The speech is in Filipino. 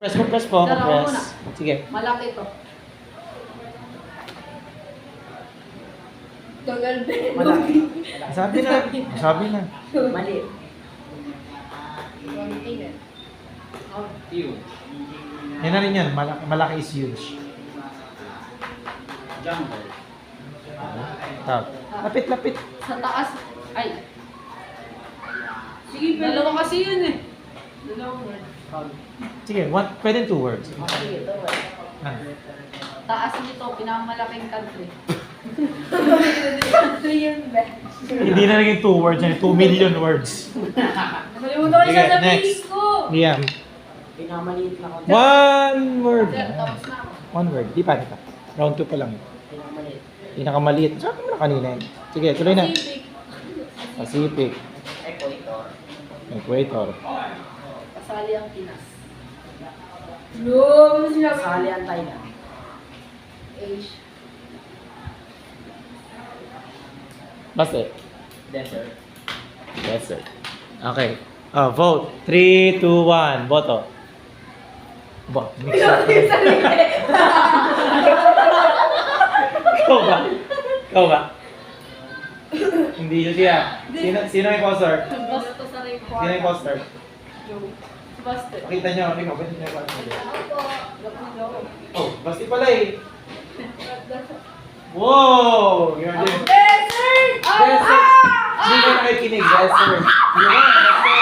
Press po. Tara, ako muna. Press. Sige. Malaki to. Tagal din. Malaki. Sabi na. Maliit. Oh. Yan na rin yan. Malaki is huge. Jungle. Top. Lapit. Sa taas. Ay. Sige, dalawa kasi yun eh. Dalawang word. Sige, pwede 2 words. Sige, ito. Ah. Taas nito, pinakamalaking country. Country yun ba? Hindi na naging 2 words, 2 million words. Nakalimutan ko yung Sige, sasabihin next. ko. Yeah. Pinakamaliit na konti. 1 word. Sir, tapos na ako. 1 word. Di pa. Round 2 pa lang. Pinakamaliit. Pinakamaliit. Sabi mo na kanina. Sige, tuloy na. Pacific. Pacific. Equator. Equator. Kasali ang Pinas. No, ano sinabi? Kasali ang Thailand. Asia. Basta. Desert. Desert. Okay. Vote. 3, 2, 1. Boto. Mix up. Ikaw ba? Hindi siya. Sino yung imposter? Basta sa report. Sino yung imposter? Joe. Basta. Pakita niyo. Ikaw, pwede niyo yung Ako. Go. Oh, basti pala eh. Wow! You're the... Desert! Desert! Hindi ka nakikinig, desert. Yun, desert.